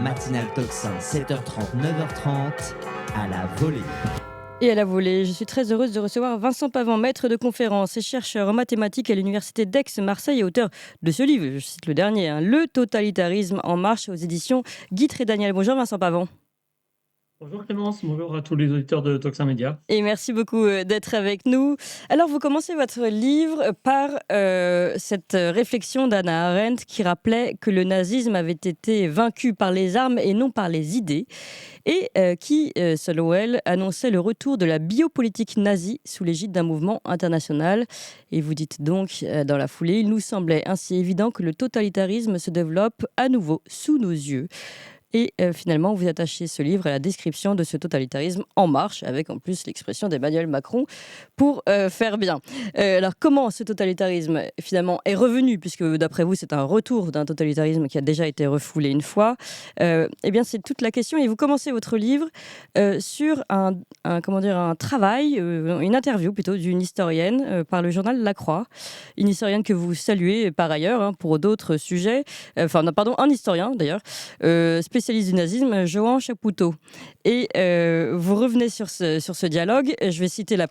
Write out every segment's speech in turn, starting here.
matinale Tocsin, 7h30, 9h30, à la volée. Et à la volée, je suis très heureuse de recevoir Vincent Pavant, maître de conférences et chercheur en mathématiques à l'université d'Aix-Marseille et auteur de ce livre, je cite le dernier, Le totalitarisme en marche aux éditions Guitra et Daniel. Bonjour Vincent Pavant. Bonjour Clémence, bonjour à tous les auditeurs de Tocsin Média. Et merci beaucoup d'être avec nous. Alors, vous commencez votre livre par cette réflexion d'Hannah Arendt qui rappelait que le nazisme avait été vaincu par les armes et non par les idées, et qui, selon elle, annonçait le retour de la biopolitique nazie sous l'égide d'un mouvement international. Et vous dites donc, dans la foulée, il nous semblait ainsi évident que le totalitarisme se développe à nouveau sous nos yeux. Et finalement, vous attachez ce livre à la description de ce totalitarisme en marche, avec en plus l'expression d'Emmanuel Macron pour faire bien. Alors, comment ce totalitarisme, finalement, est revenu, puisque d'après vous, c'est un retour d'un totalitarisme qui a déjà été refoulé une fois. Eh bien, c'est toute la question. Et vous commencez votre livre sur un travail, une interview plutôt, d'une historienne par le journal La Croix. Une historienne que vous saluez par ailleurs pour d'autres sujets. Un historien d'ailleurs, spécialiste du nazisme, Joan Chapoutot. Et vous revenez sur ce dialogue. Je vais citer le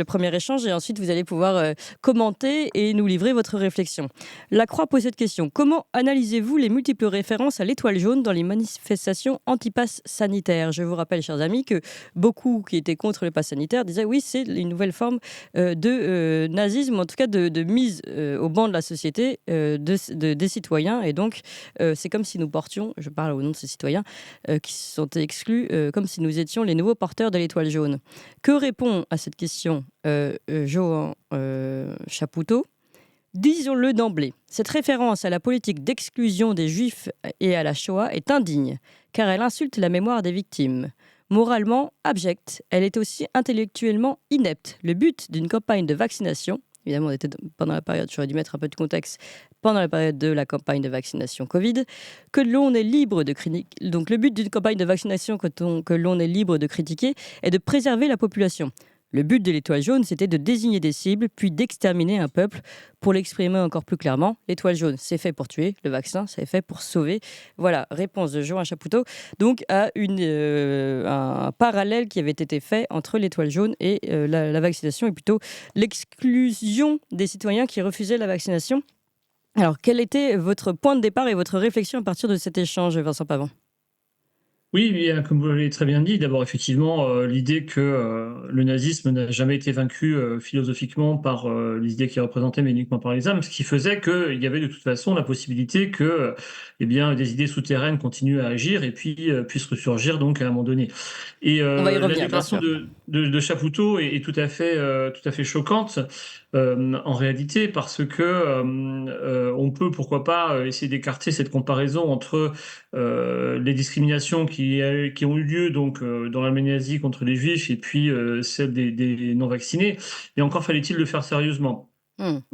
premier échange et ensuite vous allez pouvoir commenter et nous livrer votre réflexion. La Croix pose cette question. Comment analysez-vous les multiples références à l'étoile jaune dans les manifestations anti-pass sanitaire ? Je vous rappelle, chers amis, que beaucoup qui étaient contre le pass sanitaire disaient oui, c'est une nouvelle forme de nazisme, ou en tout cas de mise au banc de la société des citoyens. Et donc, c'est comme si nous portions, je parle au nom de ces citoyens, qui sont exclus, comme si nous étions les nouveaux porteurs de l'étoile jaune. Que répond à cette question Joan Chapoutot ? Disons-le d'emblée, cette référence à la politique d'exclusion des Juifs et à la Shoah est indigne, car elle insulte la mémoire des victimes. Moralement abjecte, elle est aussi intellectuellement inepte. Le but d'une campagne de vaccination, évidemment on était pendant la période, j'aurais dû mettre un peu de contexte, pendant la période de la campagne de vaccination Covid, que l'on est libre de critiquer. Donc le but d'une campagne de vaccination que l'on est libre de critiquer est de préserver la population. Le but de l'étoile jaune, c'était de désigner des cibles, puis d'exterminer un peuple. Pour l'exprimer encore plus clairement, l'étoile jaune, c'est fait pour tuer, le vaccin, c'est fait pour sauver. Voilà, réponse de Joan Chapoutot, donc à un parallèle qui avait été fait entre l'étoile jaune et la vaccination, et plutôt l'exclusion des citoyens qui refusaient la vaccination. Alors, quel était votre point de départ et votre réflexion à partir de cet échange, Vincent Pavant ? Oui, comme vous l'avez très bien dit, d'abord effectivement l'idée que le nazisme n'a jamais été vaincu philosophiquement par les idées qu'il représentait, mais uniquement par les armes, ce qui faisait qu'il y avait de toute façon la possibilité que des idées souterraines continuent à agir et puis puissent ressurgir donc à un moment donné. Et On va y la revenir, bien déclaration sûr. de Chapoutot est tout à fait choquante en réalité parce que on peut pourquoi pas essayer d'écarter cette comparaison entre les discriminations qui ont eu lieu donc dans l'Allemagne nazie contre les Juifs et puis celles des non-vaccinés. Et encore fallait-il le faire sérieusement.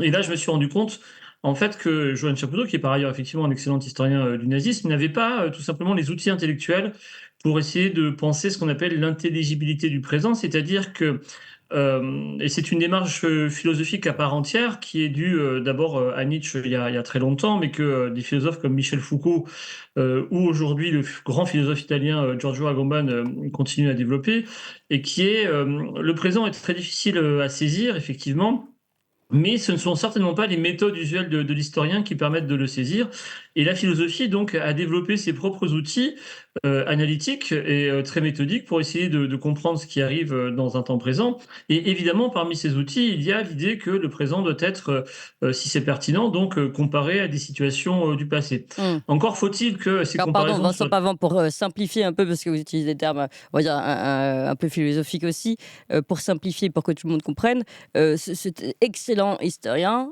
Et là, je me suis rendu compte, en fait, que Joan Chapoutot, qui est par ailleurs effectivement un excellent historien du nazisme, n'avait pas tout simplement les outils intellectuels pour essayer de penser ce qu'on appelle l'intelligibilité du présent, c'est-à-dire que et c'est une démarche philosophique à part entière qui est due d'abord à Nietzsche il y a très longtemps, mais que des philosophes comme Michel Foucault ou aujourd'hui le grand philosophe italien Giorgio Agamben continuent à développer, et qui est le présent est très difficile à saisir, effectivement. Mais ce ne sont certainement pas les méthodes usuelles de l'historien qui permettent de le saisir. Et la philosophie, donc, a développé ses propres outils analytiques et très méthodiques pour essayer de comprendre ce qui arrive dans un temps présent. Et évidemment, parmi ces outils, il y a l'idée que le présent doit être, si c'est pertinent, donc comparé à des situations du passé. Mmh. Encore faut-il que ces Alors, pardon, comparaisons Vincent soient... Pavant, pour simplifier un peu, parce que vous utilisez des termes, on va dire, un peu philosophiques aussi, pour simplifier, pour que tout le monde comprenne, cet excellent historien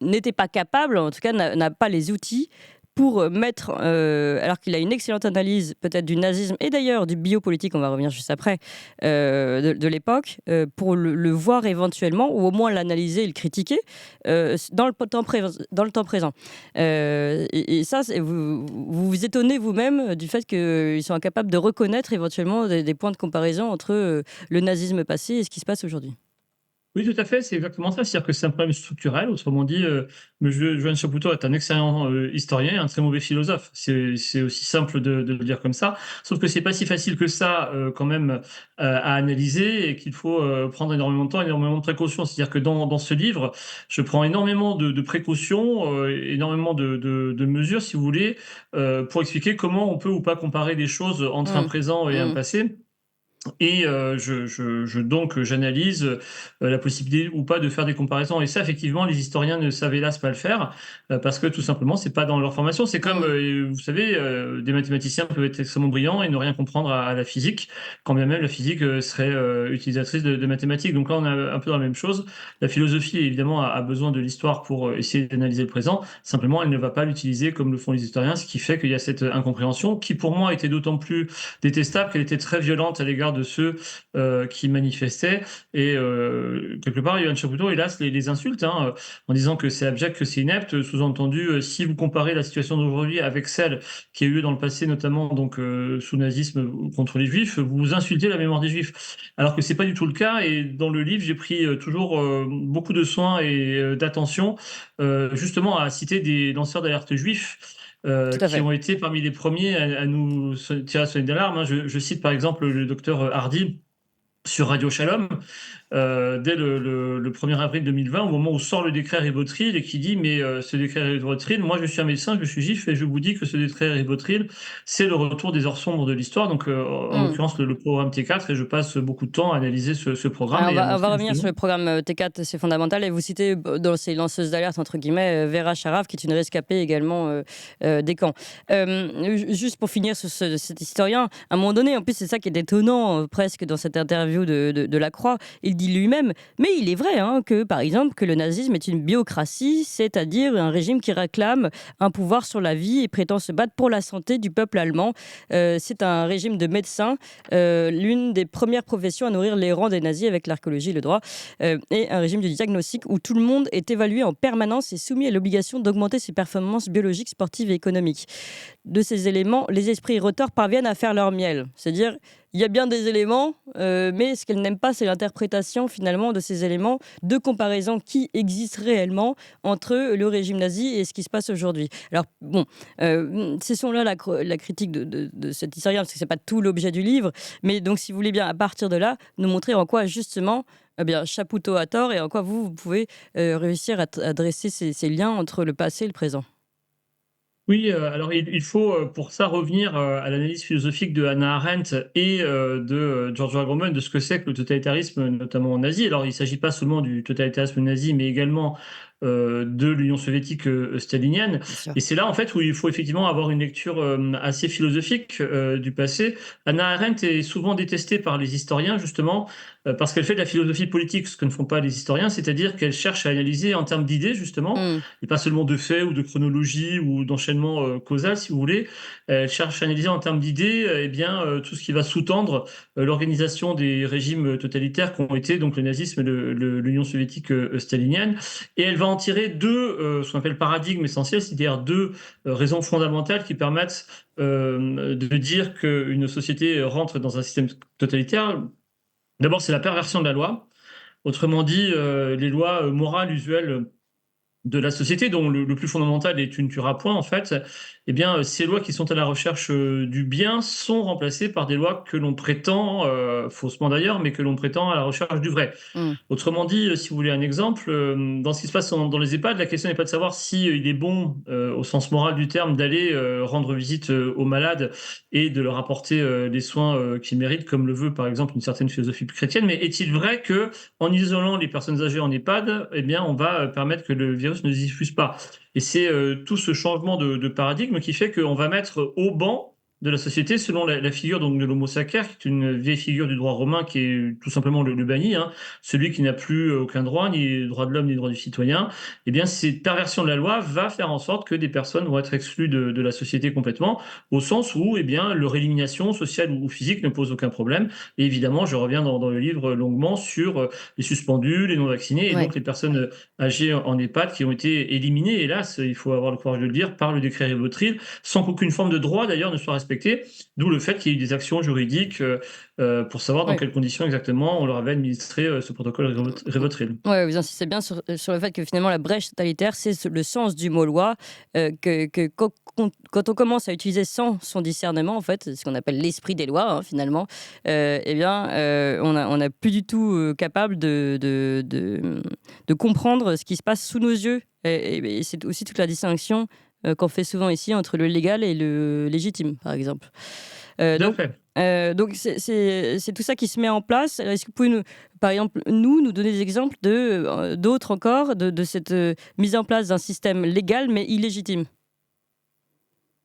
n'était pas capable, en tout cas n'a pas les outils pour mettre, alors qu'il a une excellente analyse peut-être du nazisme et d'ailleurs du biopolitique, on va revenir juste après, de l'époque, pour le voir éventuellement, ou au moins l'analyser et le critiquer dans le temps présent. Et ça, vous vous étonnez vous-même du fait qu'ils sont incapables de reconnaître éventuellement des points de comparaison entre le nazisme passé et ce qui se passe aujourd'hui. Oui, tout à fait, c'est exactement ça. C'est-à-dire que c'est un problème structurel. Autrement dit, monsieur Johan Chapoutot est un excellent, historien et un très mauvais philosophe. C'est aussi simple de le dire comme ça. Sauf que c'est pas si facile que ça, quand même, à analyser et qu'il faut, prendre énormément de temps, énormément de précautions. C'est-à-dire que dans ce livre, je prends énormément de précautions, énormément de mesures, si vous voulez, pour expliquer comment on peut ou pas comparer des choses entre un Mmh. présent et un Mmh. passé. Et donc j'analyse, la possibilité ou pas de faire des comparaisons et ça effectivement les historiens ne savent hélas pas le faire, parce que tout simplement c'est pas dans leur formation. C'est comme, Mmh. vous savez, des mathématiciens peuvent être extrêmement brillants et ne rien comprendre à la physique, quand bien même la physique, serait, utilisatrice de mathématiques. Donc là on a un peu dans la même chose. La philosophie évidemment a besoin de l'histoire pour, essayer d'analyser le présent. Simplement elle ne va pas l'utiliser comme le font les historiens, ce qui fait qu'il y a cette, incompréhension qui pour moi était d'autant plus détestable, qu'elle était très violente à l'égard de ceux qui manifestaient. Et quelque part, Yoann Chapoutot, hélas, les insulte hein, en disant que c'est abject, que c'est inepte. Sous-entendu, si vous comparez la situation d'aujourd'hui avec celle qui a eu lieu dans le passé, notamment donc sous le nazisme contre les juifs, vous insultez la mémoire des juifs. Alors que c'est pas du tout le cas. Et dans le livre, j'ai pris toujours beaucoup de soin et d'attention justement à citer des lanceurs d'alerte juifs Tout à qui fait. ont été parmi les premiers à nous tirer la sonnette d'alarme. Hein. Je cite par exemple le docteur Hardy sur Radio Shalom, dès le 1er avril 2020, au moment où sort le décret Rivotril et qui dit mais ce décret Rivotril, moi je suis un médecin, je suis juif et je vous dis que ce décret Rivotril, c'est le retour des heures sombres de l'histoire. Donc en Mmh. l'occurrence le programme T4 et je passe beaucoup de temps à analyser ce programme Alors et à on va montrer revenir sur justement. le programme T4, c'est fondamental. Et vous citez dans ces lanceuses d'alerte, entre guillemets, Vera Sharav, qui est une rescapée également des camps. Juste pour finir sur cet historien, à un moment donné, en plus, c'est ça qui est étonnant presque dans cette interview de Lacroix, il dit lui-même, mais il est vrai hein, que, par exemple, que le nazisme est une biocratie, c'est-à-dire un régime qui réclame un pouvoir sur la vie et prétend se battre pour la santé du peuple allemand. C'est un régime de médecins, l'une des premières professions à nourrir les rangs des nazis avec l'archéologie et le droit, et un régime de diagnostic où tout le monde est évalué en permanence et soumis à l'obligation d'augmenter ses performances biologiques, sportives et économiques. De ces éléments, les esprits retors parviennent à faire leur miel. C'est-à-dire, il y a bien des éléments, mais ce qu'elles n'aiment pas, c'est l'interprétation finalement de ces éléments de comparaison qui existent réellement entre le régime nazi et ce qui se passe aujourd'hui. Alors bon, cessons là la critique de cet historien, parce que c'est pas tout l'objet du livre, mais donc si vous voulez bien, à partir de là, nous montrer en quoi justement eh bien, Chapoutot a tort et en quoi vous pouvez réussir à dresser ces liens entre le passé et le présent. Oui, alors il faut, pour ça revenir, à l'analyse philosophique de Hannah Arendt et de, Giorgio Agamben de ce que c'est que le totalitarisme, notamment nazi. Alors il ne s'agit pas seulement du totalitarisme nazi, mais également, de l'Union soviétique, stalinienne Bien sûr. et c'est là, en fait, où il faut effectivement avoir une lecture, assez philosophique, du passé. Hannah Arendt est souvent détestée par les historiens justement, parce qu'elle fait de la philosophie politique, ce que ne font pas les historiens, c'est-à-dire qu'elle cherche à analyser en termes d'idées justement, Mm. et pas seulement de faits ou de chronologie ou d'enchaînement causal, si vous voulez. Elle cherche à analyser en termes d'idées, eh bien, tout ce qui va sous-tendre l'organisation des régimes totalitaires qui ont été donc le nazisme et l'Union soviétique stalinienne. Et elle va en tirer deux, ce qu'on appelle paradigmes essentiels, c'est-à-dire deux raisons fondamentales qui permettent de dire qu'une société rentre dans un système totalitaire. D'abord, c'est la perversion de la loi. Autrement dit, les lois morales usuelles de la société, dont le plus fondamental est tu ne tueras point, en fait, eh bien, ces lois qui sont à la recherche du bien sont remplacées par des lois que l'on prétend, faussement d'ailleurs, mais que l'on prétend à la recherche du vrai. Mm. Autrement dit, si vous voulez un exemple, dans ce qui se passe dans les EHPAD, la question n'est pas de savoir si il est bon, au sens moral du terme, d'aller rendre visite aux malades et de leur apporter les soins qu'ils méritent, comme le veut par exemple une certaine philosophie chrétienne, mais est-il vrai que en isolant les personnes âgées en EHPAD, eh bien, on va permettre que le virus ne se diffuse pas. Et c'est tout ce changement de paradigme qui fait qu'on va mettre au banc de la société, selon la figure donc de l'homo sacer, qui est une vieille figure du droit romain, qui est tout simplement le banni, hein, celui qui n'a plus aucun droit, ni le droit de l'homme, ni le droit du citoyen. Eh bien, cette perversion de la loi va faire en sorte que des personnes vont être exclues de la société complètement, au sens où, eh bien, leur élimination sociale ou physique ne pose aucun problème. Et évidemment, je reviens dans le livre longuement sur les suspendus, les non-vaccinés, et Ouais. donc les personnes âgées en EHPAD qui ont été éliminées, hélas, il faut avoir le courage de le dire, par le décret Rivotril, sans qu'aucune forme de droit d'ailleurs ne soit respectée respectés, d'où le fait qu'il y ait eu des actions juridiques pour savoir dans Ouais. quelles conditions exactement on leur avait administré ce protocole Rivotril. Ouais, vous insistez bien sur le fait que finalement la brèche totalitaire, c'est le sens du mot loi, que quand on commence à utiliser sans son discernement, en fait, ce qu'on appelle l'esprit des lois, hein, finalement, eh bien, on n'a plus du tout capable de comprendre ce qui se passe sous nos yeux. Et c'est aussi toute la distinction qu'on fait souvent ici entre le légal et le légitime, par exemple. Tout à Donc, fait. c'est tout ça qui se met en place. Est-ce que vous pouvez, par exemple, nous donner des exemples d'autres encore, de cette mise en place d'un système légal mais illégitime?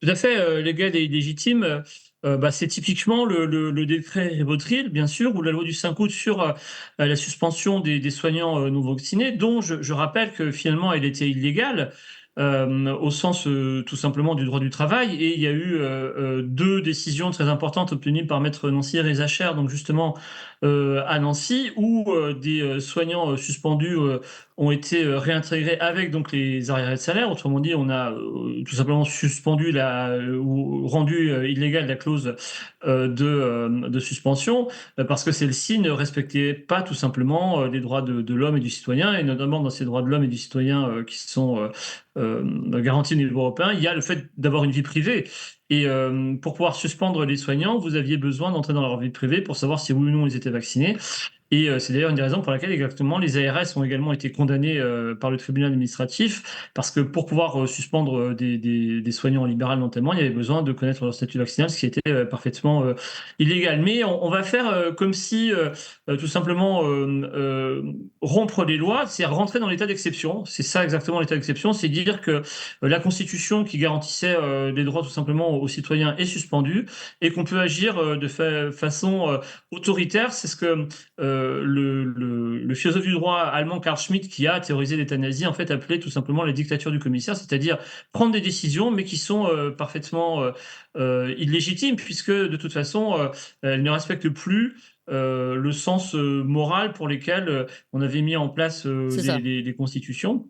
Tout à fait, légal et illégitime, bah, c'est typiquement le décret Rivotril, bien sûr, ou la loi du 5 août sur, la suspension des soignants, non vaccinés, dont je rappelle que finalement elle était illégale, au sens, tout simplement du droit du travail, et il y a eu, 2 décisions très importantes obtenues par maître Nancy Rezacher, donc justement, à Nancy, où, des, soignants, suspendus, ont été, réintégrés avec donc les arriérés de salaire. Autrement dit, on a, tout simplement suspendu ou rendu, illégale la clause, de suspension, parce que celle-ci ne respectait pas tout simplement, les droits de l'homme et du citoyen, et notamment dans ces droits de l'homme et du citoyen, qui sont, garantis au niveau européen, il y a le fait d'avoir une vie privée, et pour pouvoir suspendre les soignants, vous aviez besoin d'entrer dans leur vie privée pour savoir si oui ou non ils étaient vaccinés. Et c'est d'ailleurs une des raisons pour laquelle exactement les ARS ont également été condamnés par le tribunal administratif, parce que pour pouvoir suspendre des soignants en libéral notamment, il y avait besoin de connaître leur statut vaccinal, ce qui était parfaitement illégal. Mais on va faire comme si tout simplement rompre les lois, c'est rentrer dans l'état d'exception. C'est ça exactement l'état d'exception, c'est dire que la Constitution qui garantissait les droits tout simplement aux citoyens est suspendue, et qu'on peut agir de façon autoritaire. C'est ce que le philosophe du droit allemand Carl Schmitt, qui a théorisé l'euthanasie, en fait, appelait tout simplement la dictature du commissaire, c'est-à-dire prendre des décisions, mais qui sont parfaitement illégitimes, puisque de toute façon, elles ne respectent plus le sens moral pour lesquels on avait mis en place C'est ça. les constitutions.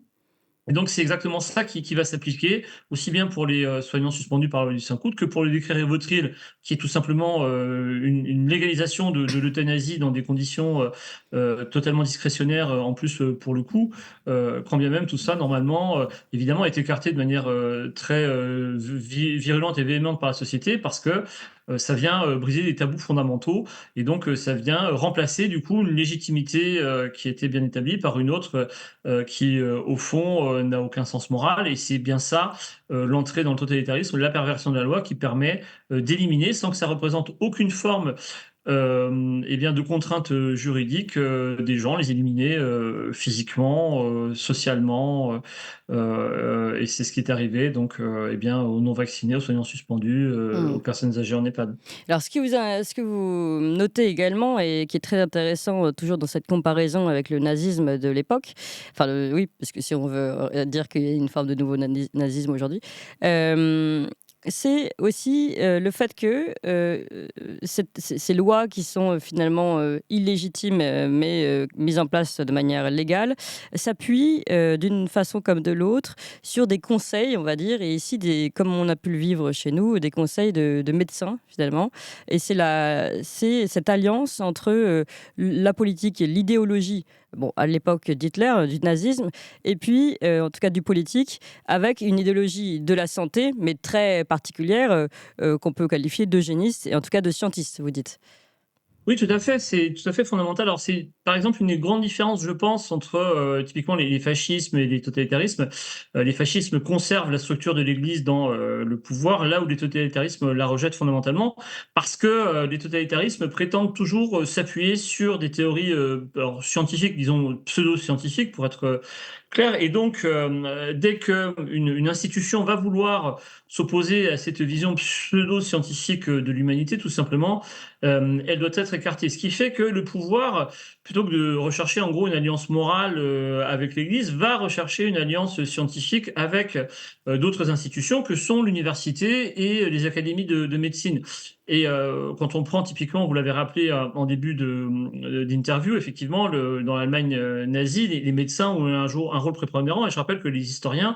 Et donc, c'est exactement ça qui va s'appliquer, aussi bien pour les soignants suspendus par la loi du 5 août que pour le décret Rivotril, qui est tout simplement une légalisation de l'euthanasie dans des conditions totalement discrétionnaires, en plus, pour le coup, quand bien même tout ça, normalement, évidemment, est écarté de manière très virulente et véhémente par la société, parce que ça vient briser des tabous fondamentaux, et donc ça vient remplacer, du coup, une légitimité qui était bien établie par une autre qui, au fond, n'a aucun sens moral, et c'est bien ça, l'entrée dans le totalitarisme, la perversion de la loi qui permet, d'éliminer, sans que ça représente aucune forme, et bien de contraintes, juridiques, des gens, les éliminer, physiquement, socialement, et c'est ce qui est arrivé donc, et bien aux non vaccinés, aux soignants suspendus, Mmh. aux personnes âgées en EHPAD. Alors, ce que vous notez également et qui est très intéressant, toujours dans cette comparaison avec le nazisme de l'époque, enfin, oui, parce que si on veut dire qu'il y a une forme de nouveau nazisme aujourd'hui, euh, c'est aussi le fait que ces lois qui sont finalement illégitimes, mais mises en place de manière légale, s'appuient d'une façon comme de l'autre sur des conseils, on va dire, et ici, comme on a pu le vivre chez nous, des conseils de médecins, finalement. Et c'est cette alliance entre la politique et l'idéologie, bon, à l'époque d'Hitler, du nazisme, et puis, en tout cas, du politique, avec une idéologie de la santé, mais très particulière, qu'on peut qualifier d'eugéniste, et en tout cas de scientiste, vous dites. Oui, tout à fait, c'est tout à fait fondamental. Alors, c'est par exemple une des grandes différences, je pense, entre typiquement les fascismes et les totalitarismes. Les fascismes conservent la structure de l'Église dans le pouvoir, là où les totalitarismes la rejettent fondamentalement, parce que les totalitarismes prétendent toujours s'appuyer sur des théories alors, scientifiques, disons pseudo-scientifiques, pour être clair. Et donc, dès qu'une institution va vouloir s'opposer à cette vision pseudo-scientifique de l'humanité, tout simplement, elle doit être écartée. Ce qui fait que le pouvoir, plutôt que de rechercher en gros une alliance morale avec l'Église, va rechercher une alliance scientifique avec d'autres institutions que sont l'université et les académies de médecine. Et quand on prend typiquement, vous l'avez rappelé en début d'interview, effectivement, dans l'Allemagne nazie, les médecins ont eu un rôle prépondérant. Et je rappelle que les historiens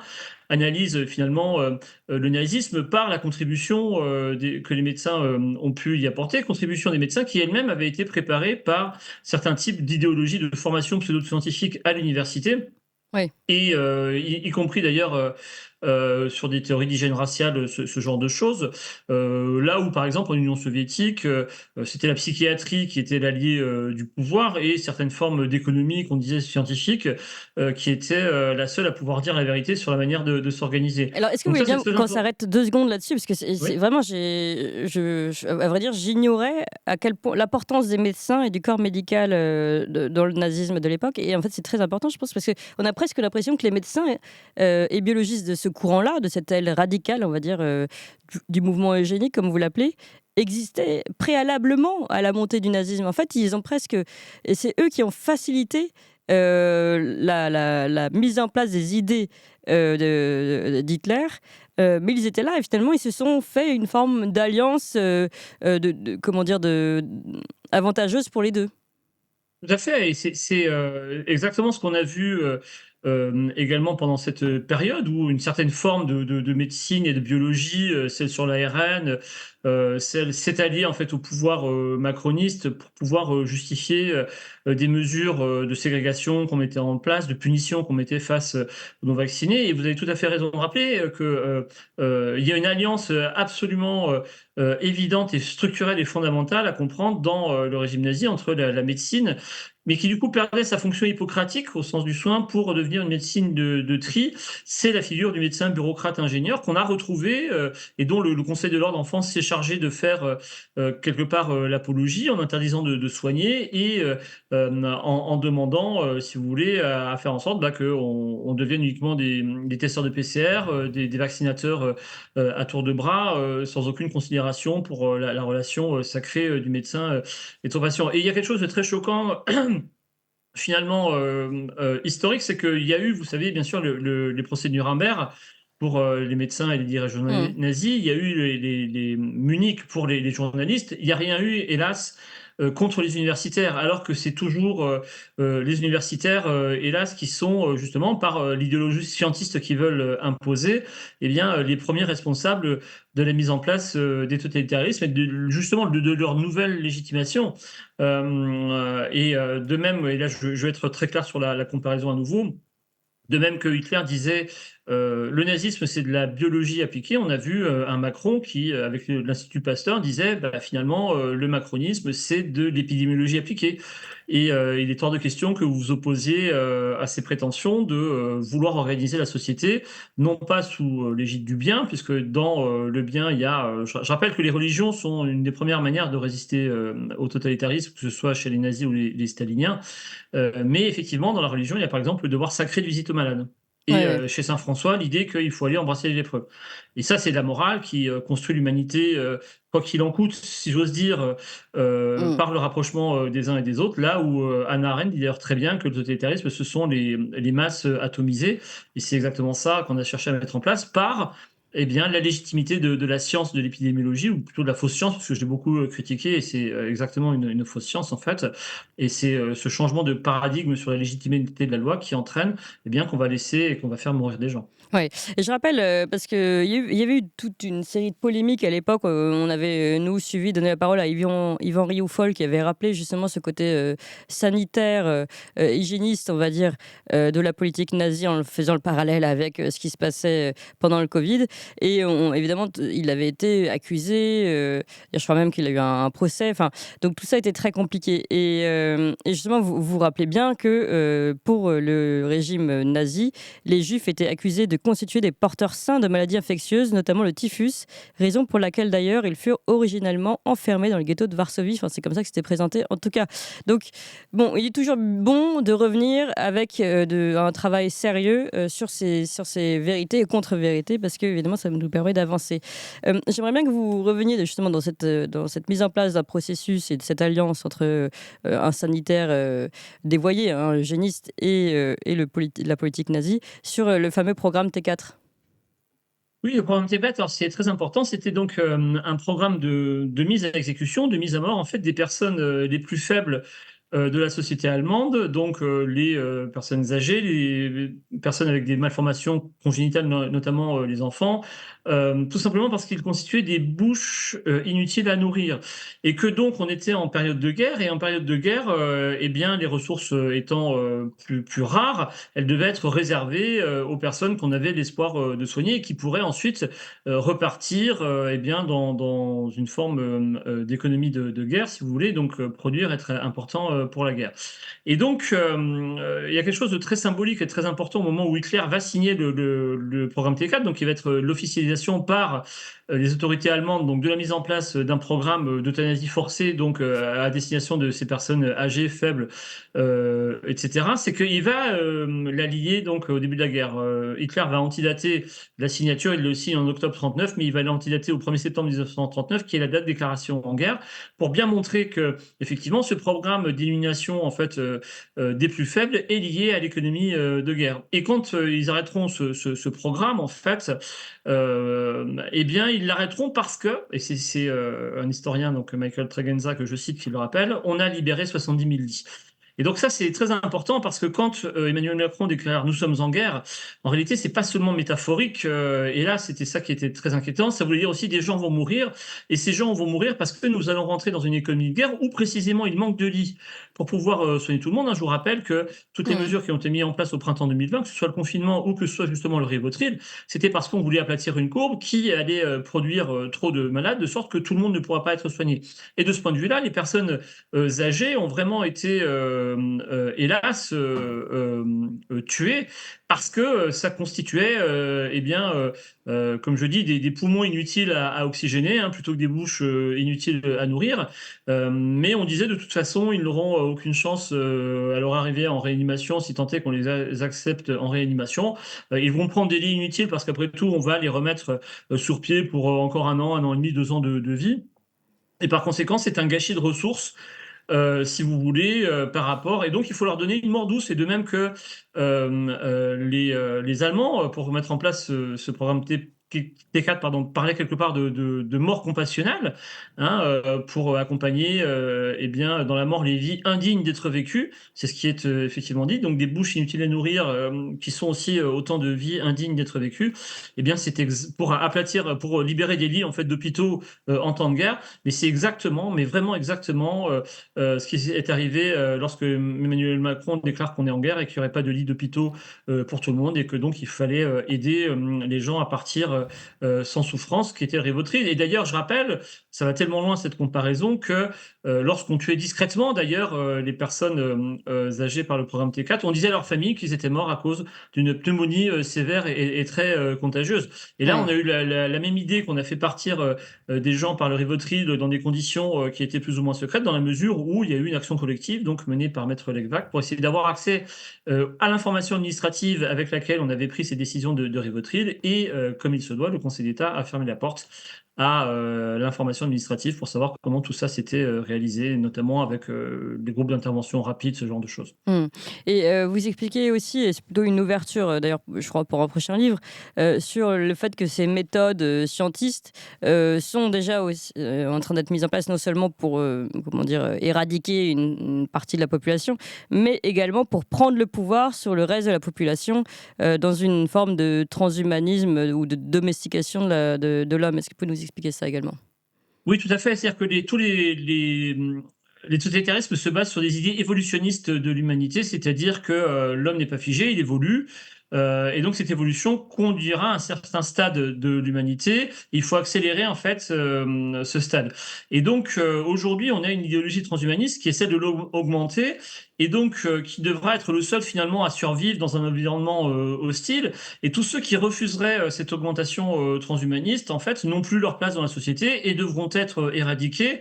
analysent finalement le nazisme par la contribution que les médecins ont pu y apporter, contribution des médecins qui elles-mêmes avaient été préparées par certains types d'idéologies de formation pseudo-scientifique à l'université Oui. et y compris d'ailleurs sur des théories d'hygiène raciale, ce genre de choses. Là où, par exemple, en Union soviétique, c'était la psychiatrie qui était l'allié du pouvoir et certaines formes d'économie qu'on disait scientifiques qui étaient la seule à pouvoir dire la vérité sur la manière de s'organiser. Alors, est-ce que vous Donc voulez ça, c'est bien très qu'on important. s'arrête 2 secondes là-dessus? Parce que c'est Oui. vraiment, à vrai dire, j'ignorais à quel point l'importance des médecins et du corps médical dans le nazisme de l'époque. Et en fait, c'est très important, je pense, parce qu'on a presque l'impression que les médecins et biologistes de ce courant-là, de cette aile radicale, on va dire, du mouvement eugénique, comme vous l'appelez, existaient préalablement à la montée du nazisme. En fait, ils ont presque. Et c'est eux qui ont facilité la mise en place des idées d'Hitler, mais ils étaient là et finalement ils se sont fait une forme d'alliance comment dire, avantageuse pour les deux. Tout à fait, et c'est exactement ce qu'on a vu également pendant cette période où une certaine forme de médecine et de biologie, celle sur l'ARN, celle s'est alliée en fait au pouvoir macroniste pour pouvoir justifier des mesures de ségrégation qu'on mettait en place, de punition qu'on mettait face aux non-vaccinés. Et vous avez tout à fait raison de rappeler il y a une alliance absolument évidente et structurelle et fondamentale à comprendre dans le régime nazi entre la médecine, mais qui du coup perdait sa fonction hippocratique au sens du soin pour devenir une médecine de tri. C'est la figure du médecin bureaucrate ingénieur qu'on a retrouvé et dont le Conseil de l'ordre en France s'est chargé de faire quelque part l'apologie en interdisant de soigner et en demandant, si vous voulez, à faire en sorte qu'on on devienne uniquement des testeurs de PCR, des vaccinateurs à tour de bras, sans aucune considération pour la relation sacrée du médecin et de son patient. Et il y a quelque chose de très choquant finalement historique, c'est qu'il y a eu, vous savez, bien sûr, les procès de Nuremberg pour les médecins et les dirigeants Mm. nazis. Il y a eu les Munich pour les journalistes. Il n'y a rien eu, hélas, contre les universitaires, alors que c'est toujours les universitaires, hélas, qui sont justement par l'idéologie scientiste qu'ils veulent imposer, eh bien, les premiers responsables de la mise en place des totalitarismes et justement de leur nouvelle légitimation. De même, et là je vais être très clair sur la comparaison à nouveau, de même que Hitler disait le nazisme c'est de la biologie appliquée, on a vu un Macron qui, avec l'Institut Pasteur, disait bah, finalement le macronisme c'est de l'épidémiologie appliquée. Et il est hors de question que vous vous opposiez à ces prétentions de vouloir organiser la société, non pas sous l'égide du bien, puisque dans le bien, il y a. Je rappelle que les religions sont une des premières manières de résister au totalitarisme, que ce soit chez les nazis ou les staliniens. Mais effectivement, dans la religion, il y a par exemple le devoir sacré de visite aux malades. Et Ouais, ouais. chez saint François, l'idée qu'il faut aller embrasser les lépreux. Et ça, c'est de la morale qui construit l'humanité, quoi qu'il en coûte, si j'ose dire, Mm. par le rapprochement des uns et des autres. Là où Hannah Arendt dit d'ailleurs très bien que le totalitarisme, ce sont les masses atomisées. Et c'est exactement ça qu'on a cherché à mettre en place par eh bien, la légitimité de la science de l'épidémiologie, ou plutôt de la fausse science, parce que je l'ai beaucoup critiqué, et c'est exactement une fausse science en fait. Et c'est ce changement de paradigme sur la légitimité de la loi qui entraîne eh bien, qu'on va laisser et qu'on va faire mourir des gens. Ouais, et je rappelle, parce qu'il y avait eu toute une série de polémiques à l'époque, on avait, nous, suivi, donné la parole à Yvan Rioufol qui avait rappelé justement ce côté sanitaire, hygiéniste, on va dire, de la politique nazie en faisant le parallèle avec ce qui se passait pendant le Covid. Et évidemment, il avait été accusé, je crois même qu'il a eu un procès, enfin, donc tout ça était très compliqué. Et justement, vous rappelez bien que pour le régime nazi, les Juifs étaient accusés de constituer des porteurs sains de maladies infectieuses, notamment le typhus, raison pour laquelle d'ailleurs ils furent originellement enfermés dans le ghetto de Varsovie. Enfin, c'est comme ça que c'était présenté en tout cas. Donc, bon, il est toujours bon de revenir avec un travail sérieux sur ces vérités et contre-vérités, parce que évidemment ça nous permet d'avancer. J'aimerais bien que vous reveniez justement dans cette mise en place d'un processus et de cette alliance entre un sanitaire dévoyé, hein, eugéniste, et la politique nazie, sur le fameux programme T4. Oui, le programme Tibet, alors c'est très important. C'était donc un programme de mise à exécution, de mise à mort en fait des personnes les plus faibles de la société allemande, donc les personnes âgées, les personnes avec des malformations congénitales, notamment les enfants, tout simplement parce qu'ils constituaient des bouches inutiles à nourrir. Et que donc on était en période de guerre, et en période de guerre, eh bien, les ressources étant plus rares, elles devaient être réservées aux personnes qu'on avait l'espoir de soigner et qui pourraient ensuite repartir eh bien, dans une forme d'économie de guerre, si vous voulez, donc produire, être important pour la guerre. Et donc, il y a quelque chose de très symbolique et très important au moment où Hitler va signer le programme T4, donc il va être l'officialisation par les autorités allemandes donc de la mise en place d'un programme d'euthanasie forcée donc à destination de ces personnes âgées, faibles, etc. C'est qu'il va la lier donc au début de la guerre. Hitler va antidater la signature, il le signe en octobre 39, mais il va l'antidater au 1er septembre 1939, qui est la date de déclaration en guerre, pour bien montrer que effectivement ce programme d'élimination en fait des plus faibles est lié à l'économie de guerre. Et quand ils arrêteront ce programme, en fait, eh bien, ils l'arrêteront parce que, et c'est un historien, donc Michael Tregenza, que je cite, qui le rappelle, on a libéré 70 000 lits. Et donc ça, c'est très important parce que quand Emmanuel Macron déclare «nous sommes en guerre», en réalité, c'est pas seulement métaphorique. Et là, c'était ça qui était très inquiétant. Ça voulait dire aussi des gens vont mourir, et ces gens vont mourir parce que nous allons rentrer dans une économie de guerre où précisément il manque de lits pour pouvoir soigner tout le monde. Hein. Je vous rappelle que toutes les Mmh. mesures qui ont été mises en place au printemps 2020, que ce soit le confinement ou que ce soit justement le Rivotril, c'était parce qu'on voulait aplatir une courbe qui allait produire trop de malades, de sorte que tout le monde ne pourra pas être soigné. Et de ce point de vue-là, les personnes âgées ont vraiment été, hélas, tuées parce que ça constituait, eh bien, comme je dis, des poumons inutiles à oxygéner, hein, plutôt que des bouches inutiles à nourrir. Mais on disait de toute façon, ils n'auront aucune chance à leur arrivée en réanimation, si tant est qu'on les accepte en réanimation. Ils vont prendre des lits inutiles parce qu'après tout, on va les remettre sur pied pour encore un an et demi, 2 ans de vie. Et par conséquent, c'est un gâchis de ressources, si vous voulez, par rapport. Et donc il faut leur donner une mort douce. Et de même que les Allemands, pour mettre en place ce programme T4, pardon, parlaient quelque part de mort compassionnelle, hein, pour accompagner eh bien, dans la mort les vies indignes d'être vécues. C'est ce qui est effectivement dit. Donc des bouches inutiles à nourrir, qui sont aussi autant de vies indignes d'être vécues. Eh bien, c'est pour aplatir, pour libérer des lits en fait d'hôpitaux en temps de guerre. Mais c'est exactement, mais vraiment exactement, ce qui est arrivé lorsque Emmanuel Macron déclare qu'on est en guerre et qu'il n'y aurait pas de lit d'hôpitaux pour tout le monde, et que donc il fallait aider les gens à partir sans souffrance, qui était le Rivotril. Et d'ailleurs, je rappelle, ça va tellement loin cette comparaison que lorsqu'on tuait discrètement d'ailleurs les personnes âgées par le programme T4, on disait à leur famille qu'ils étaient morts à cause d'une pneumonie sévère et très contagieuse. Et là, on Mmh. a eu la même idée qu'on a fait partir des gens par le Rivotril dans des conditions qui étaient plus ou moins secrètes, dans la mesure où il y a eu une action collective, donc menée par Maître Legvac, pour essayer d'avoir accès à l'information administrative avec laquelle on avait pris ces décisions de Rivotril. Et comme il se doit, le Conseil d'État a fermé la porte à l'information administrative pour savoir comment tout ça s'était réalisé, notamment avec des groupes d'intervention rapide, ce genre de choses. Mmh. Et vous expliquez aussi, et c'est plutôt une ouverture, d'ailleurs, je crois pour un prochain livre, sur le fait que ces méthodes, scientistes, sont déjà aussi, en train d'être mises en place non seulement pour, comment dire? Éradiquer une partie de la population, mais également pour prendre le pouvoir sur le reste de la population, dans une forme de transhumanisme, ou de domestication de l'homme. Est-ce que vous pouvez nous expliquer ça également? Oui, tout à fait. C'est-à-dire que tous les totalitarismes se basent sur des idées évolutionnistes de l'humanité, c'est-à-dire que l'homme n'est pas figé, il évolue. Et donc cette évolution conduira à un certain stade de l'humanité. Il faut accélérer en fait ce stade. Et donc aujourd'hui, on a une idéologie transhumaniste qui essaie de l'augmenter, et donc qui devra être le seul finalement à survivre dans un environnement hostile. Et tous ceux qui refuseraient cette augmentation transhumaniste, en fait, n'ont plus leur place dans la société et devront être éradiqués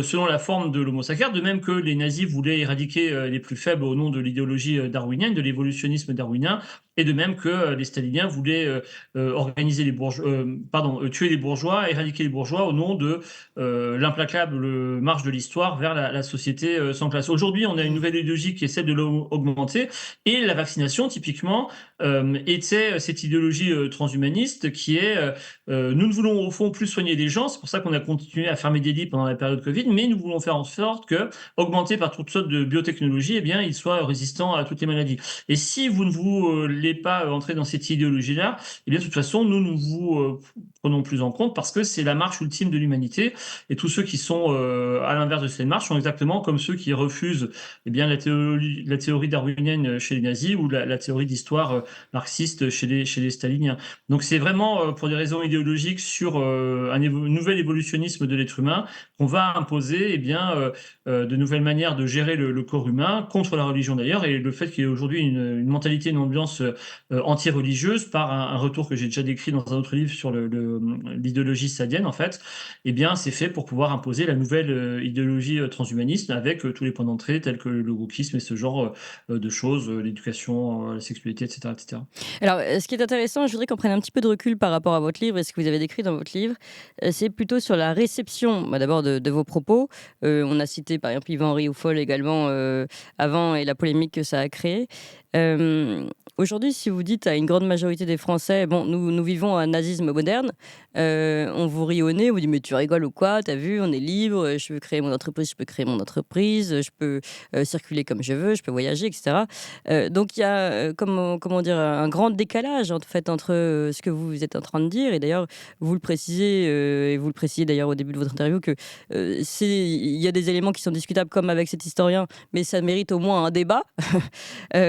selon la forme de l'homo sacer. De même que les nazis voulaient éradiquer les plus faibles au nom de l'idéologie darwinienne, de l'évolutionnisme darwinien. Et de même que les staliniens voulaient organiser les bourgeois, tuer les bourgeois, éradiquer les bourgeois au nom de l'implacable marche de l'histoire vers la société sans classe. Aujourd'hui, on a une nouvelle idéologie idéologie qui est celle de l'homme augmenté, et la vaccination, typiquement, était cette idéologie transhumaniste qui est nous ne voulons au fond plus soigner des gens, c'est pour ça qu'on a continué à fermer des lits pendant la période Covid, mais nous voulons faire en sorte que, augmentés par toutes sortes de biotechnologies, eh bien, ils soient résistants à toutes les maladies. Et si vous ne voulez pas entrer dans cette idéologie-là, eh bien, de toute façon, nous ne vous prenons plus en compte parce que c'est la marche ultime de l'humanité. Et tous ceux qui sont à l'inverse de cette marche sont exactement comme ceux qui refusent eh bien, la théorie darwinienne chez les nazis ou la théorie d'histoire marxiste chez les staliniens. Donc c'est vraiment pour des raisons idéologiques sur nouvel évolutionnisme de l'être humain qu'on va imposer eh bien, de nouvelles manières de gérer le corps humain, contre la religion d'ailleurs, et le fait qu'il y ait aujourd'hui une mentalité, une ambiance anti-religieuse, par un retour que j'ai déjà décrit dans un autre livre sur l'idéologie sadienne, en fait, eh bien, c'est fait pour pouvoir imposer la nouvelle idéologie transhumaniste avec tous les points d'entrée tels que le wokisme et ce genre de choses, l'éducation, la sexualité, etc., etc. Alors, ce qui est intéressant, je voudrais qu'on prenne un petit peu de recul par rapport à votre livre et ce que vous avez décrit dans votre livre. C'est plutôt sur la réception, d'abord de vos propos. On a cité par exemple Yvan Rioufol également avant et la polémique que ça a créée. Aujourd'hui, si vous dites à une grande majorité des Français, bon, nous vivons un nazisme moderne, on vous rit au nez, on vous dit mais tu rigoles ou quoi? T'as vu, on est libre, je veux créer mon entreprise, je peux créer mon entreprise, je peux circuler comme je veux, je peux voyager, etc. Donc il y a comment dire un grand décalage en fait entre ce que vous êtes en train de dire, et d'ailleurs vous le précisez et vous le précisez d'ailleurs au début de votre interview que il y a des éléments qui sont discutables comme avec cet historien, mais ça mérite au moins un débat.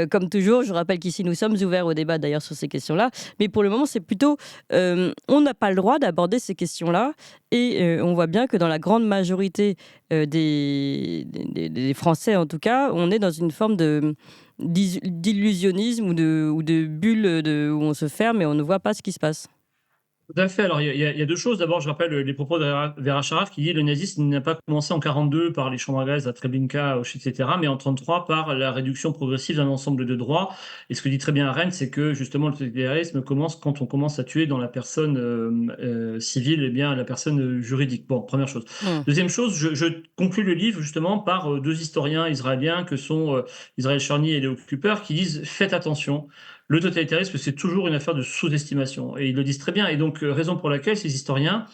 Comme toujours, je rappelle qu'ici nous sommes ouverts au débat d'ailleurs sur ces questions-là, mais pour le moment c'est plutôt on n'a pas le droit d'aborder ces questions-là, et on voit bien que dans la grande majorité des Français en tout cas, on est dans une forme d'illusionnisme ou de bulle où on se ferme et on ne voit pas ce qui se passe. Tout à fait. Alors, il y a deux choses. D'abord, je rappelle les propos de Vera Sharaf qui dit le nazisme n'a pas commencé en 42 par les chambres à gaz à Treblinka, Auschwitz, etc., mais en 33 par la réduction progressive d'un ensemble de droits. Et ce que dit très bien Arendt, c'est que justement le totalitarisme commence quand on commence à tuer dans la personne civile, et bien la personne juridique. Bon, première chose. Deuxième chose, je conclus le livre justement par deux historiens israéliens que sont Israël Charny et Léo Cooper qui disent faites attention. Le totalitarisme, c'est toujours une affaire de sous-estimation. Et ils le disent très bien. Et donc, raison pour laquelle ces historiens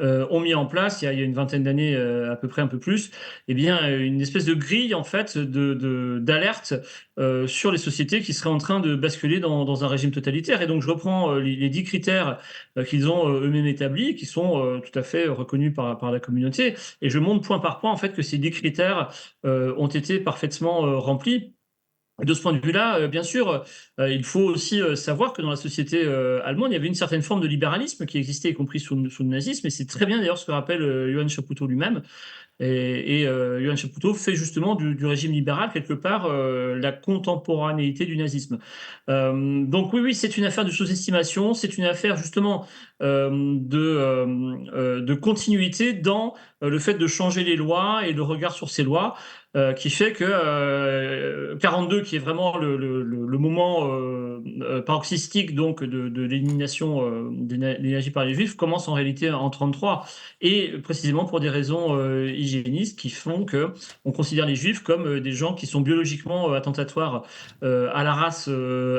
ont mis en place, il y a une vingtaine d'années à peu près, un peu plus, eh bien, une espèce de grille, en fait, d'alerte sur les sociétés qui seraient en train de basculer dans un régime totalitaire. Et donc, je reprends les 10 critères qu'ils ont eux-mêmes établis, qui sont tout à fait reconnus par la communauté. Et je montre point par point, en fait, que ces 10 critères ont été parfaitement remplis. De ce point de vue-là, bien sûr, il faut aussi savoir que dans la société allemande, il y avait une certaine forme de libéralisme qui existait, y compris sous le nazisme, et c'est très bien d'ailleurs ce que rappelle Johann Chapoutot lui-même. Et Johann Chapoutot fait justement du régime libéral, quelque part, la contemporanéité du nazisme. Donc oui, c'est une affaire de sous-estimation, c'est une affaire justement de continuité dans le fait de changer les lois et le regard sur ces lois. Qui fait que 42, qui est vraiment le moment paroxystique donc de l'élimination des nazis par les juifs, commence en réalité en 33, et précisément pour des raisons hygiénistes qui font que on considère les juifs comme des gens qui sont biologiquement attentatoires à la race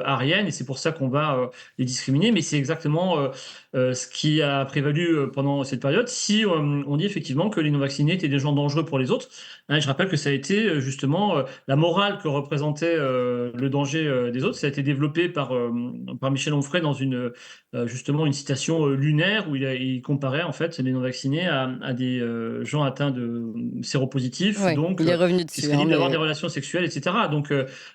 aryenne, et c'est pour ça qu'on va les discriminer. Mais c'est exactement ce qui a prévalu pendant cette période. Si on dit effectivement que les non-vaccinés étaient des gens dangereux pour les autres, hein, je rappelle que ça a été justement la morale que représentait le danger des autres. Ça a été développé par Michel Onfray dans justement une citation lunaire où il comparait en fait les non-vaccinés à des gens atteints de séropositifs, Ouais, donc il est revenu qui dessus. seraient libres d'avoir des relations sexuelles, etc. Donc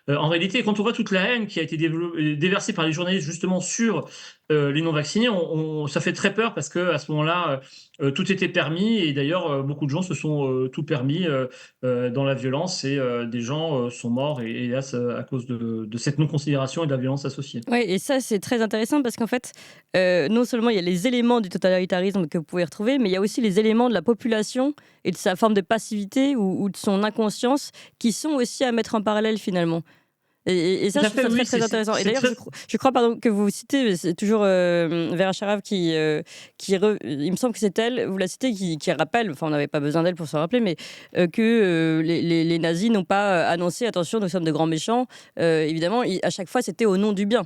en réalité, quand on voit toute la haine qui a été déversée par les journalistes justement sur les non-vaccinés, ça fait très peur parce que à ce moment-là, tout était permis, et d'ailleurs beaucoup de gens se sont tout permis dans la violence, et des gens sont morts, et hélas à cause de cette non-considération et de la violence associée. Oui, et ça, c'est très intéressant parce qu'en fait, non seulement il y a les éléments du totalitarisme que vous pouvez retrouver, mais il y a aussi les éléments de la population et de sa forme de passivité ou de son inconscience qui sont aussi à mettre en parallèle finalement. Et Tout ça, je à trouve fait, ça très, oui, très intéressant. Et c'est d'ailleurs, très. je crois pardon, que vous citez, mais c'est toujours Vera Sharav il me semble que c'est elle, vous la citez, qui rappelle, enfin, on n'avait pas besoin d'elle pour se rappeler, mais que les nazis n'ont pas annoncé, attention, nous sommes de grands méchants. Évidemment, à chaque fois, c'était au nom du bien.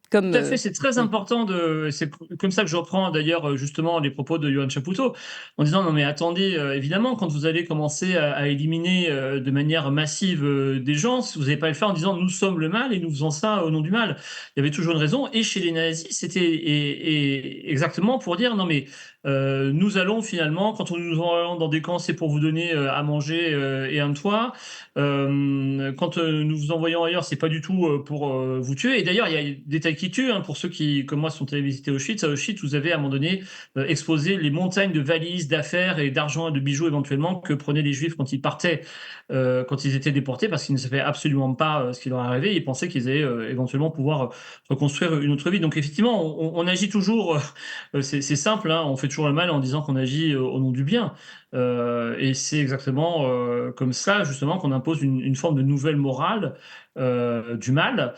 Comme, Tout à fait, c'est très oui. important c'est comme ça que je reprends d'ailleurs justement les propos de Yoann Chapoutot en disant non mais attendez, évidemment quand vous allez commencer à éliminer de manière massive des gens, vous n'allez pas le faire en disant nous sommes le mal et nous faisons ça au nom du mal. Il y avait toujours une raison et chez les nazis c'était exactement pour dire non mais nous allons finalement quand on nous envoie dans des camps c'est pour vous donner à manger et un toit. Quand nous vous envoyons ailleurs, c'est pas du tout pour vous tuer. Et d'ailleurs, il y a des détails qui tuent. Hein, pour ceux qui, comme moi, sont allés visiter Auschwitz, à Auschwitz, vous avez à un moment donné exposé les montagnes de valises, d'affaires et d'argent et de bijoux éventuellement que prenaient les Juifs quand ils partaient, quand ils étaient déportés, parce qu'ils ne savaient absolument pas ce qui leur arrivait. Ils pensaient qu'ils allaient éventuellement pouvoir reconstruire une autre vie. Donc effectivement, on agit toujours. C'est simple. Hein, on fait toujours le mal en disant qu'on agit au nom du bien. Et c'est exactement comme ça, justement, qu'on impose une forme de nouvelle morale du mal.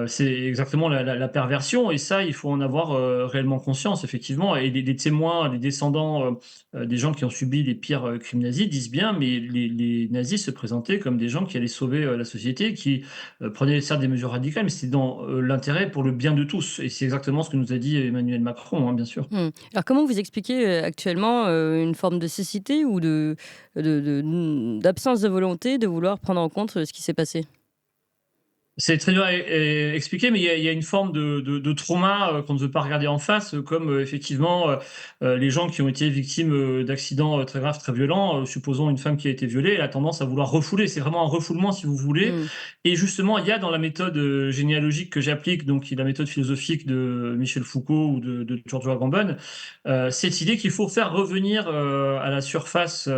C'est exactement la perversion, et ça, il faut en avoir réellement conscience, effectivement. Et les témoins, les descendants des gens qui ont subi les pires crimes nazis disent bien, mais les nazis se présentaient comme des gens qui allaient sauver la société, qui prenaient certes des mesures radicales, mais c'était dans l'intérêt pour le bien de tous. Et c'est exactement ce que nous a dit Emmanuel Macron, hein, bien sûr. Alors, comment vous expliquez actuellement une forme de cécité ou d'absence de volonté de vouloir prendre en compte ce qui s'est passé? C'est très dur à expliquer, mais il y a une forme de trauma qu'on ne veut pas regarder en face, comme effectivement les gens qui ont été victimes d'accidents très graves, très violents. Supposons une femme qui a été violée, elle a tendance à vouloir refouler. C'est vraiment un refoulement, si vous voulez. Mmh. Et justement, il y a dans la méthode généalogique que j'applique, donc qui est la méthode philosophique de Michel Foucault ou de Giorgio Agamben, cette idée qu'il faut faire revenir à la surface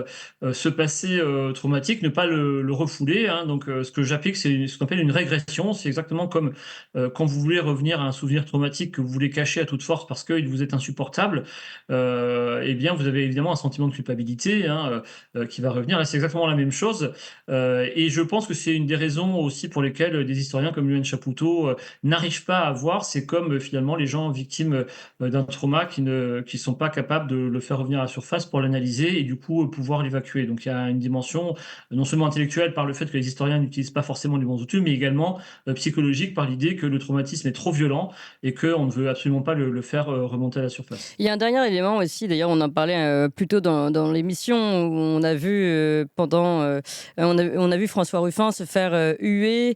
ce passé traumatique, ne pas le refouler. Hein. Donc, ce que j'applique, c'est ce qu'on appelle une régression. C'est exactement comme quand vous voulez revenir à un souvenir traumatique que vous voulez cacher à toute force parce qu'il vous est insupportable. Eh bien, vous avez évidemment un sentiment de culpabilité hein, qui va revenir. Là, c'est exactement la même chose. Et je pense que c'est une des raisons aussi pour lesquelles des historiens comme Yoann Chapoutot n'arrivent pas à voir. C'est comme finalement les gens victimes d'un trauma qui sont pas capables de le faire revenir à la surface pour l'analyser et du coup pouvoir l'évacuer. Donc il y a une dimension non seulement intellectuelle par le fait que les historiens n'utilisent pas forcément les bons outils, mais également psychologique par l'idée que le traumatisme est trop violent et qu'on ne veut absolument pas le faire remonter à la surface. Il y a un dernier élément aussi, d'ailleurs, on en parlait plus tôt dans l'émission, où on a vu on a vu François Ruffin se faire huer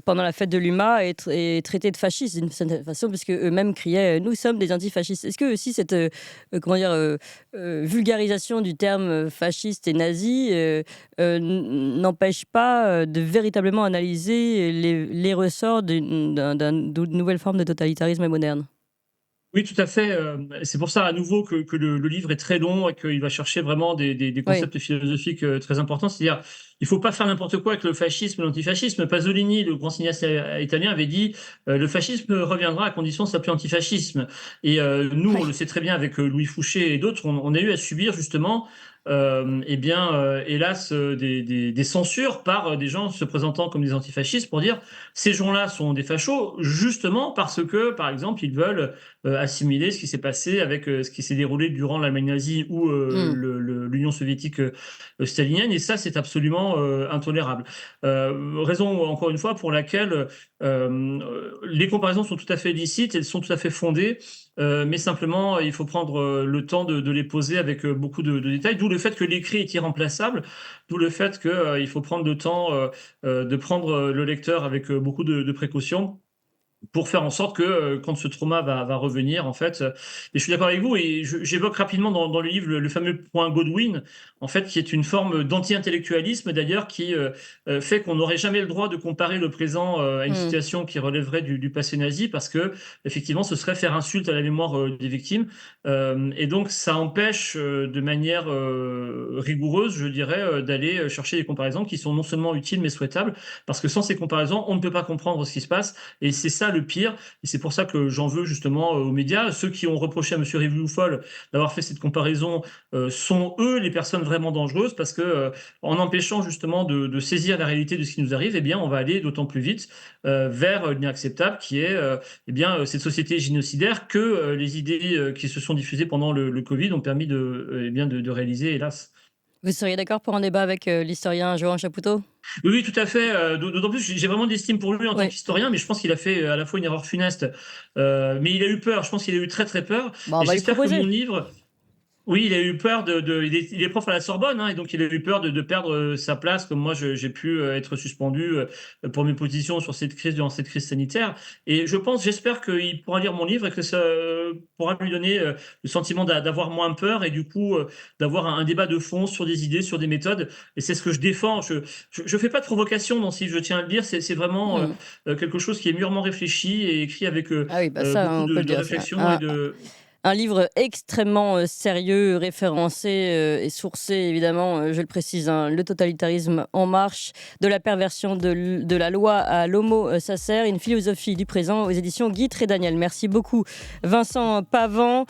pendant la fête de l'UMA et traiter de fasciste d'une certaine façon, puisque eux-mêmes criaient nous sommes des antifascistes. Est-ce que aussi cette comment dire, vulgarisation du terme fasciste et nazi n'empêche pas de véritablement analyser les ressorts d'une nouvelle forme de totalitarisme moderne? Oui, tout à fait. C'est pour ça, à nouveau, que le livre est très long et qu'il va chercher vraiment des Oui. concepts philosophiques très importants. C'est-à-dire, il faut pas faire n'importe quoi avec le fascisme et l'antifascisme. Pasolini, le grand cinéaste italien, avait dit le fascisme reviendra à condition de s'appeler antifascisme. Et nous, on le Oui. sait très bien avec Louis Fouché et d'autres, on a eu à subir justement eh bien, hélas, des censures par des gens se présentant comme des antifascistes pour dire ces gens-là sont des fachos, justement parce que, par exemple, ils veulent assimiler ce qui s'est passé avec ce qui s'est déroulé durant l'Allemagne nazie ou Mm. l'Union soviétique stalinienne, et ça, c'est absolument intolérable. Raison, encore une fois, pour laquelle les comparaisons sont tout à fait licites, elles sont tout à fait fondées, mais simplement, il faut prendre le temps de les poser avec beaucoup de détails, d'où le fait que l'écrit est irremplaçable, d'où le fait qu'il faut prendre le temps de prendre le lecteur avec beaucoup de précautions pour faire en sorte que quand ce trauma va revenir, en fait, et je suis d'accord avec vous, et j'évoque rapidement dans le livre le fameux point Godwin, en fait, qui est une forme d'anti-intellectualisme d'ailleurs, qui fait qu'on n'aurait jamais le droit de comparer le présent à une Mm. situation qui relèverait du passé nazi, parce que effectivement, ce serait faire insulte à la mémoire des victimes, et donc ça empêche de manière rigoureuse, je dirais, d'aller chercher des comparaisons qui sont non seulement utiles mais souhaitables, parce que sans ces comparaisons, on ne peut pas comprendre ce qui se passe, et c'est ça le pire. Et c'est pour ça que j'en veux justement aux médias. Ceux qui ont reproché à M. Rivoufol d'avoir fait cette comparaison sont eux les personnes vraiment dangereuses parce que en empêchant justement de saisir la réalité de ce qui nous arrive, eh bien, on va aller d'autant plus vite vers l'inacceptable qui est cette société génocidaire que les idées qui se sont diffusées pendant le Covid ont permis de réaliser, hélas. Vous seriez d'accord pour un débat avec l'historien Johan Chapoutot? Oui, oui, tout à fait. D'autant plus, j'ai vraiment d'estime pour lui en tant Oui. qu'historien, mais je pense qu'il a fait à la fois une erreur funeste, mais il a eu peur. Je pense qu'il a eu très très peur. Bon, on Et va lui j'espère que mon proposer. livre, oui, il a eu peur il est prof à la Sorbonne, hein, et donc il a eu peur de perdre sa place, comme moi j'ai pu être suspendu pour mes positions sur cette crise, durant cette crise sanitaire. Et j'espère qu'il pourra lire mon livre et que ça pourra lui donner le sentiment d'avoir moins peur et du coup d'avoir un débat de fond sur des idées, sur des méthodes. Et c'est ce que je défends. Je fais pas de provocation dans ce livre, je tiens à le dire. C'est vraiment Hmm. quelque chose qui est mûrement réfléchi et écrit avec Ah oui, bah ça, beaucoup on peut le de dire. C'est réflexion et de... un livre extrêmement sérieux, référencé et sourcé, évidemment, je le précise, hein, Le totalitarisme en marche, de la perversion de la loi à l'homo sacer, une philosophie du présent aux éditions Guy Trédaniel. Merci beaucoup, Vincent Pavant.